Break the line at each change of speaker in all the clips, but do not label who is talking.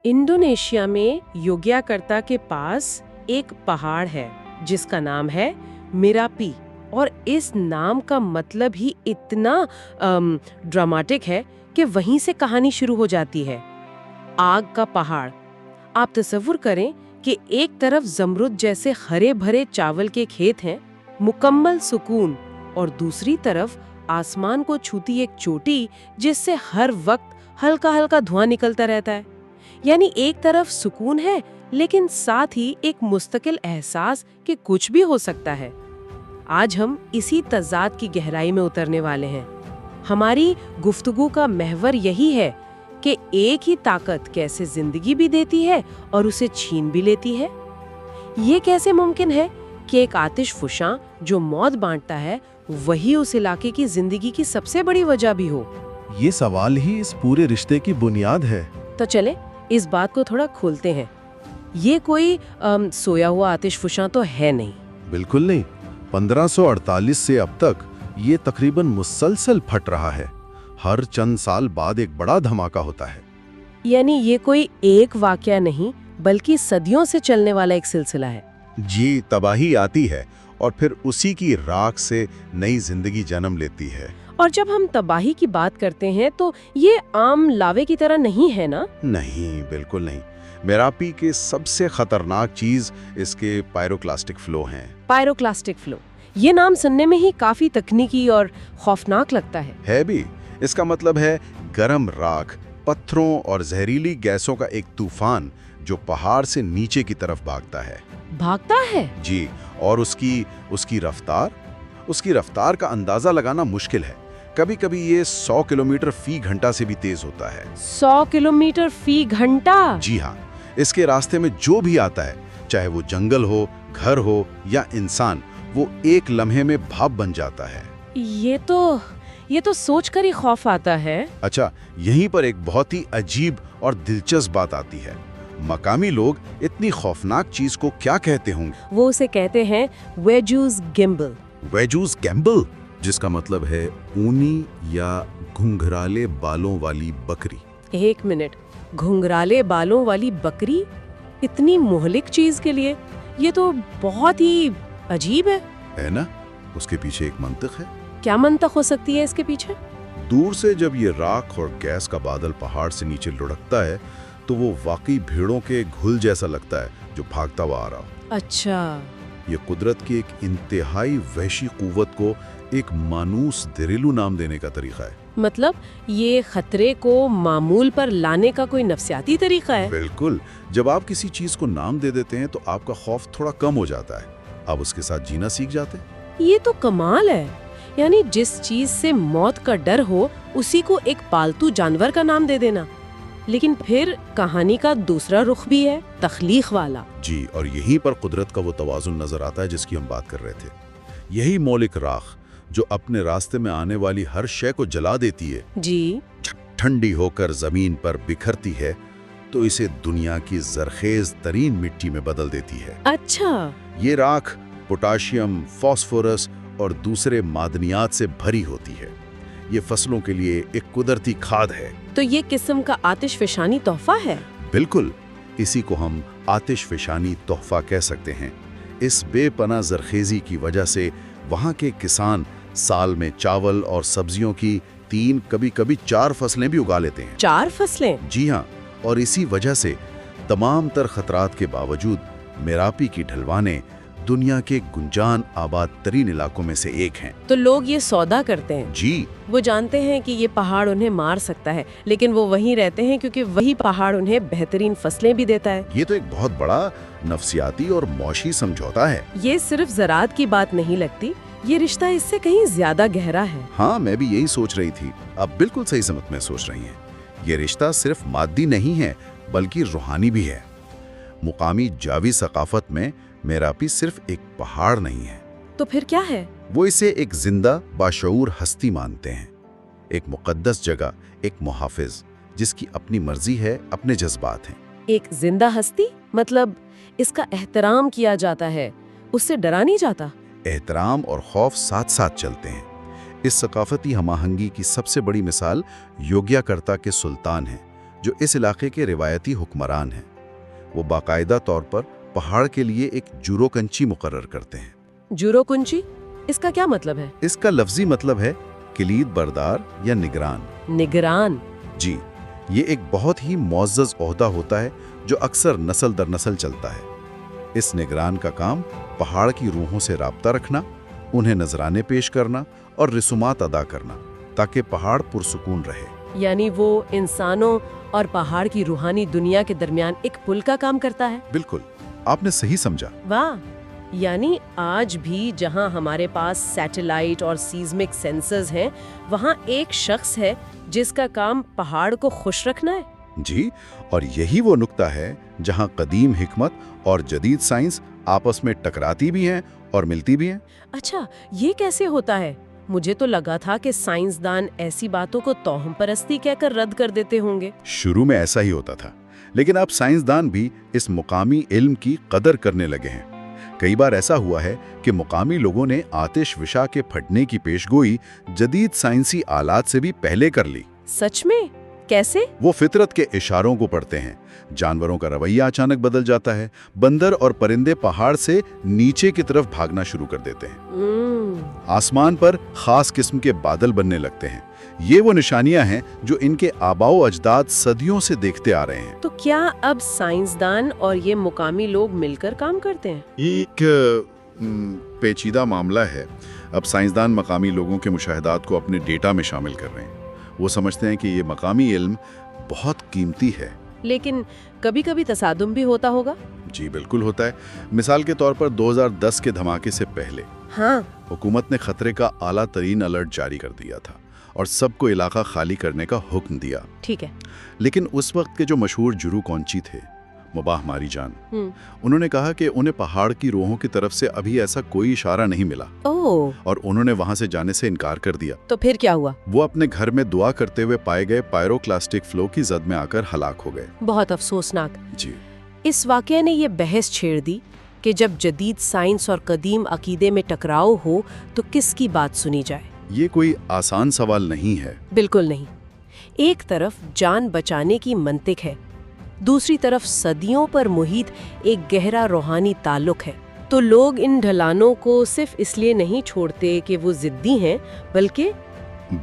Indonesia में योग्याकर्ता के पास एक पहाड़ है जिसका नाम है मिरापी। और इस नाम का मतलब ही इतना ड्रामेटिक है कि वहीं से कहानी शुरू हो जाती है। आग का पहाड़। आप तसव्वुर करें कि एक तरफ जमरुद जैसे हरे भरे चावल के खेत हैं, मुकम्मल सुकून, और दूसरी तरफ आसमान को छूती एक चोटी जिससे हर वक्त हल्का हल्का धुआं निकलता रहता है। यानी एक तरफ सुकून है लेकिन साथ ही एक मुस्तकिल एहसास कि कुछ भी हो सकता है। आज हम इसी तज़ाद की गहराई में उतरने वाले हैं। हमारी गुफ्तगू का महवर यही है कि एक ही ताकत कैसे जिंदगी भी देती है और उसे छीन भी लेती है। ये कैसे मुमकिन है कि एक आतिश फुशां जो मौत बांटता है वही उस इलाके की जिंदगी की सबसे बड़ी वजह भी हो?
ये सवाल ही इस पूरे रिश्ते की बुनियाद है।
तो चले इस बात को थोड़ा खोलते हैं। ये कोई सोया हुआ आतिश फुशां तो है नहीं।
बिल्कुल नहीं। 1548 से अब तक ये तकरीबन मुसलसल फट रहा है। हर चंद साल बाद एक बड़ा धमाका होता है।
यानी ये कोई एक वाकया नहीं बल्कि सदियों से चलने वाला एक सिलसिला है।
जी, तबाही आती है और फिर उसी की राख से नई जिंदगी जन्म लेती है।
और जब हम तबाही की बात करते हैं तो ये आम लावे की तरह नहीं है ना?
नहीं, बिल्कुल नहीं। मेरापी के सबसे खतरनाक चीज इसके पायरोक्लास्टिक फ्लो हैं।
पायरोक्लास्टिक फ्लो, ये नाम सुनने में ही काफी तकनीकी और खौफनाक लगता है
भी। इसका मतलब है गरम राख, पत्थरों और जहरीली गैसों का एक तूफान जो पहाड़ से नीचे की तरफ भागता है। जी, और उसकी रफ्तार का अंदाजा लगाना मुश्किल है। कभी-कभी ये 100 किलोमीटर फी घंटा से भी तेज होता है।
100 किलोमीटर फी घंटा? जी
हाँ। इसके रास्ते में जो भी आता है, चाहे वो जंगल हो, घर हो या इंसान, वो एक लम्हे में भाप बन जाता है।
ये तो सोचकर ही खौफ आता है।
अच्छा, यहीं पर एक बहुत ही अजीब और दिलचस्प बात आती है। मकामी लोग इतनी खौफनाक चीज को क्या कहते होंगे?
वो उसे कहते हैं वेजूस गिम्बल।
वेजूस गिम्बल, जिसका मतलब है ऊनी या घुंघराले बालों वाली बकरी।
एक मिनट, घुंघराले बालों वाली बकरी? इतनी मोहलिक चीज के लिए? ये तो बहुत ही अजीब है
ना? उसके पीछे एक मंतक है।
क्या मंतक हो सकती है इसके पीछे?
दूर से जब ये राख और गैस का बादल पहाड़ से नीचे लुढ़कता है तो वो वाकई भीड़ों के घुल जैसा लगता है जो भागता हुआ आ रहा हो।
अच्छा।
ये कुदरत की एक इंतहाई वहशी कुव्वत को एक मानूस दिरिलू नाम देने का तरीका है।
मतलब ये खतरे को मामूल पर लाने का कोई नफ्सियाती तरीका है?
बिल्कुल। जब आप किसी चीज को नाम दे देते हैं तो आपका खौफ थोड़ा कम हो जाता है, आप उसके साथ जीना सीख जाते हैं।
ये तो कमाल है। यानी जिस चीज से मौत का डर हो उसी को एक पालतू जानवर का नाम दे देना। लेकिन फिर कहानी का दूसरा रुख भी है, तख्लीक वाला।
जी, और यहीं पर कुदरत का वो तवाज़ुन नजर आता है जिसकी हम बात कर रहे थे। यही मौलिक राख जो अपने रास्ते में आने वाली हर शय को जला देती है,
जी,
ठंडी होकर जमीन पर बिखरती है तो इसे दुनिया की जरखेज तरीन मिट्टी में बदल देती है।
अच्छा।
ये राख पोटाशियम, फास्फोरस और दूसरे मादनियात से भरी होती है। ये फसलों के लिए एक कुदरती खाद है।
तो ये किस्म का आतिशफशानी तोहफा है?
बिल्कुल, इसी को हम आतिशफशानी तोहफा कह सकते हैं। इस बेपनाह जरखेजी की वजह से वहाँ के किसान साल में चावल और सब्जियों की 3, कभी-कभी 4 फसलें भी उगा लेते हैं।
4 फसलें?
जी हाँ, और इसी वजह से तमाम तर खतरात के बावजूद मेरापी की ढलवाने दुनिया के गुंजान आबाद तरीन इलाकों में से एक हैं।
तो लोग ये सौदा करते हैं?
जी।
वो जानते हैं कि ये पहाड़ उन्हें मार सकता है, लेकिन वो वहीं रहते हैं क्योंकि वही पहाड़ उन्हें बेहतरीन फसलें भी देता है।
ये तो एक बहुत बड़ा नफ्सियाती और मौशी समझौता है।
ये सिर्फ ज़राअत की बात नहीं लगती, ये रिश्ता इससे कहीं ज्यादा गहरा है।
हाँ, मैं भी यही सोच रही थी। आप बिल्कुल सही समत में सोच रही हैं। ये रिश्ता सिर्फ मादी नहीं है बल्कि रूहानी भी है। मुकामी जावी सकाफत में मेरापी सिर्फ एक पहाड़ नहीं है।
तो फिर क्या है?
वो इसे एक जिंदा बाशऊर हस्ती मानते हैं, एक मुकद्दस जगह, एक मुहाफिज जिसकी अपनी मर्जी है, अपने जज्बात हैं।
एक जिंदा हस्ती? मतलब इसका एहतराम किया जाता है, उससे डरा नहीं जाता?
एहतराम और खौफ साथ साथ चलते हैं। इस सकाफती हमाहंगी की सबसे बड़ी मिसाल योग्याकर्ता के सुल्तान हैं, जो इस इलाके के रिवायती हुक्मरान हैं। वो बाकायदा तौर पर पहाड़ के लिए एक जुरोकंची मुकर्रर करते हैं।
जुरोकुंची, इसका क्या मतलब है?
इसका लफ्जी मतलब है किलीद बरदार या निगरान।
निगरान?
जी, ये एक बहुत ही मुअज़्ज़ज़ ओहदा होता है जो अक्सर नस्ल दर नस्ल चलता है। इस निगरान का काम पहाड़ की रूहों से राब्ता रखना, उन्हें नजराने पेश करना और रसूमात अदा करना, ताकि पहाड़ पुरसुकून रहे।
यानी वो इंसानों और पहाड़ की रूहानी दुनिया के दरमियान एक पुल का काम करता है?
बिल्कुल, आपने सही समझा।
वाह! यानी आज भी जहां हमारे पास सैटेलाइट और सीज़मिक सेंसर्स हैं, वहां एक शख्स है जिसका काम पहाड़ को खुश रखना है।
जी, और यही वो नुक्ता है जहां कदीम हिकमत और जदीद साइंस आपस में टकराती भी हैं और मिलती भी हैं।
अच्छा, ये कैसे होता है? मुझे तो लगा था कि साइंसदान ऐसी बातों को तौहम परस्ती कहकर रद्द कर देते होंगे।
शुरू में ऐसा ही होता था, लेकिन अब साइंसदान भी इस मुकामी इल्म की कदर करने लगे हैं। कई बार ऐसा हुआ है कि मुकामी लोगों ने आतिश विशा के फटने की पेशगोई जदीद साइंसी आलात से भी पहले कर ली।
सच में? कैसे?
वो फितरत के इशारों को पढ़ते हैं। जानवरों का रवैया अचानक बदल जाता है। बंदर और परिंदे पहाड़ से नीचे की तरफ भागना शुरू कर देते हैं। आसमान पर खास किस्म के बादल बनने लगते हैं। ये वो निशानियां हैं जो इनके आबाओ अजदाद सदियों से देखते आ रहे हैं।
तो क्या अब साइंसदान और ये मुकामी लोग मिलकर काम करते हैं?
ये एक पेचीदा मामला है। अब साइंसदान मकामी लोगों के मुशाहिदात को अपने डेटा में शामिल कर रहे हैं। वो समझते हैं कि ये मकामी इल्म बहुत कीमती है।
लेकिन कभी-कभी तसादुम भी होता होगा?
जी बिल्कुल होता है। मिसाल के तौर पर 2010 के धमाके से पहले हुकूमत ने खतरे का आला तरीन अलर्ट जारी कर दिया था और सबको इलाका खाली करने का हुक्म दिया।
ठीक है।
लेकिन उस वक्त के जो मशहूर जुरूकौंची थे, मुबाह मारी जान, उन्होंने कहा कि उन्हें पहाड़ की रूहों की तरफ से अभी ऐसा कोई इशारा नहीं मिला। और उन्होंने वहां से जाने से इनकार कर दिया।
तो फिर क्या हुआ?
वो अपने घर में दुआ करते हुए पाए गए पायरोक्लास्टिक फ्लो की जद में आकर हलाक हो गए।
बहुत अफसोसनाक।
जी।
इस वाकये ने ये बहस छेड़ दी कि जब जदीद साइंस और कदीम अकीदे में टकराव हो तो किसकी बात सुनी जाए।
ये कोई आसान सवाल नहीं है।
बिल्कुल नहीं। एक तरफ जान बचाने की मंतिक है, दूसरी तरफ सदियों पर मुहित एक गहरा रूहानी ताल्लुक है। तो लोग इन ढलानों को सिर्फ इसलिए नहीं छोड़ते कि वो जिद्दी हैं,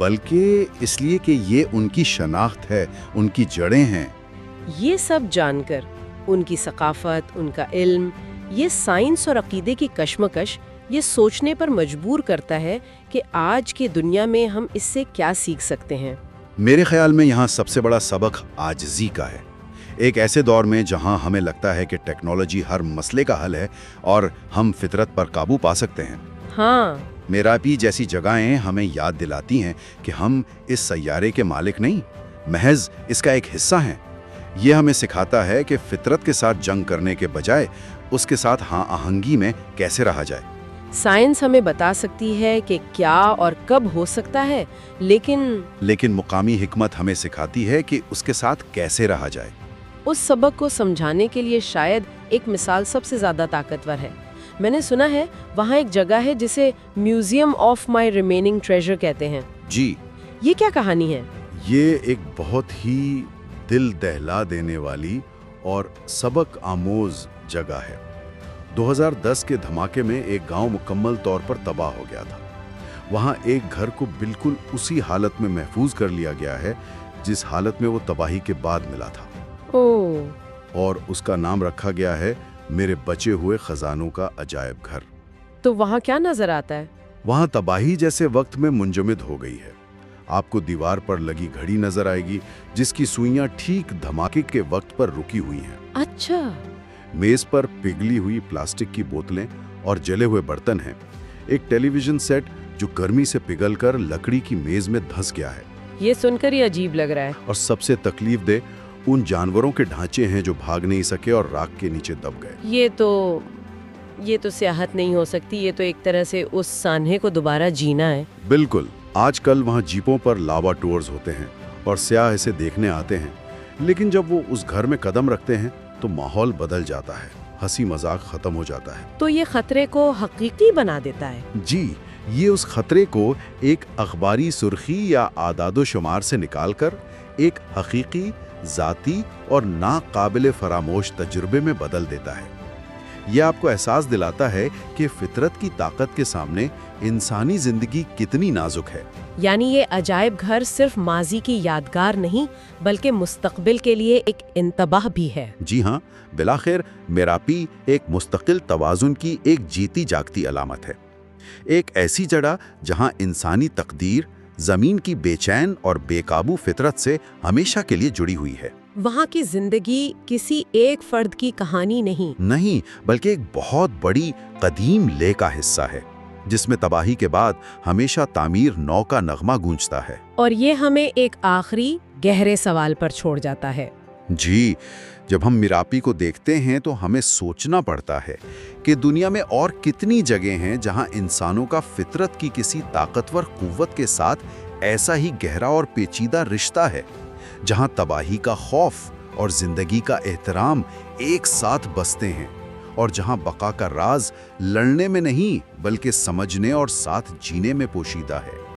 बल्कि
इसलिए कि ये उनकी शनाख्त है, उनकी जड़ें हैं।
ये सब जानकर उनकी सकाफत, उनका इल्म, ये साइंस और अकीदे की कशमकश ये सोचने पर मजबूर करता है कि आज की दुनिया में हम इससे क्या सीख सकते हैं।
मेरे ख्याल में यहाँ सबसे बड़ा सबक आजिज़ी का है। एक ऐसे दौर में जहाँ हमें लगता है कि टेक्नोलॉजी हर मसले का हल है और हम फितरत पर काबू पा सकते हैं।
हाँ,
मेरापी जैसी जगहें हमें याद दिलाती हैं कि हम इस सैयारे के मालिक नहीं, महज इसका एक हिस्सा हैं। ये हमें सिखाता है कि फितरत के साथ जंग करने के बजाय उसके साथ हाँ आहंगी में कैसे रहा जाए।
साइंस हमें बता सकती है कि क्या और कब हो सकता है, लेकिन
मुकामी हिकमत हमें सिखाती है कि उसके साथ कैसे रहा जाए।
उस सबक को समझाने के लिए शायद एक मिसाल सबसे ज्यादा ताकतवर है। मैंने सुना है वहाँ एक जगह है जिसे museum of my remaining treasure कहते हैं।
जी।
ये क्या कहानी है?
ये एक बहुत ही दिल दहला देने वाली और सबक आमोज जगह है। 2010 के धमाके में एक गांव मुकम्मल तौर पर तबाह हो गया था। वहां एक घर को बिल्कुल उसी हालत में महफूज कर लिया गया है जिस हालत में वो तबाही के बाद मिला था। और उसका नाम रखा गया है मेरे बचे हुए खजानों का अजायब घर।
तो वहां क्या नजर आता है?
वहां तबाही जैसे वक्त में मुंजमद हो गई है। आपको दीवार पर लगी घड़ी नजर आएगी जिसकी सुइयां ठीक धमाके के वक्त पर रुकी हुई हैं।
अच्छा।
मेज पर पिघली हुई प्लास्टिक की बोतलें और जले हुए बर्तन हैं। एक टेलीविजन सेट जो गर्मी से पिघलकर लकड़ी की मेज में धंस गया है।
ये सुनकर ही अजीब लग रहा है।
और सबसे तकलीफ दे उन जानवरों के ढांचे हैं जो भाग नहीं सके और राख के नीचे दब गए।
ये तो सियाहत नहीं हो सकती। ये तो एक तरह से उस सान्हे को दोबारा जीना है।
बिल्कुल। आजकल वहाँ जीपों पर लावा टूर्स होते हैं और सियाह इसे देखने आते हैं, लेकिन जब वो उस घर में कदम रखते हैं तो माहौल बदल जाता है, हंसी मजाक खत्म हो जाता है।
तो ये खतरे को हकीकी बना देता है।
जी, ये उस खतरे को एक अखबारी सुर्खी या आदादो शुमार से निकालकर एक हकीकी ذاتی اور ناقابل فراموش تجربے میں بدل دیتا ہے۔ یہ آپ کو احساس دلاتا ہے کہ فطرت کی طاقت کے سامنے انسانی زندگی کتنی نازک ہے۔
یعنی یہ عجائب گھر صرف ماضی کی یادگار نہیں بلکہ مستقبل کے لیے ایک انتباہ بھی ہے۔
جی ہاں، بالآخر میراپی ایک مستقل توازن کی ایک جیتی جاگتی علامت ہے، ایک ایسی جگہ جہاں انسانی تقدیر زمین کی بے چین اور بے قابو فطرت سے ہمیشہ کے لیے جڑی ہوئی ہے۔
وہاں کی زندگی کسی ایک فرد کی کہانی نہیں
بلکہ ایک بہت بڑی قدیم لے کا حصہ ہے، جس میں تباہی کے بعد ہمیشہ تعمیر نو کا نغمہ گونجتا ہے۔
اور یہ ہمیں ایک آخری گہرے سوال پر چھوڑ جاتا ہے۔
جی، جب ہم میراپی کو دیکھتے ہیں تو ہمیں سوچنا پڑتا ہے کہ دنیا میں اور کتنی جگہیں ہیں جہاں انسانوں کا فطرت کی کسی طاقتور قوت کے ساتھ ایسا ہی گہرا اور پیچیدہ رشتہ ہے، جہاں تباہی کا خوف اور زندگی کا احترام ایک ساتھ بستے ہیں، اور جہاں بقا کا راز لڑنے میں نہیں بلکہ سمجھنے اور ساتھ جینے میں پوشیدہ ہے۔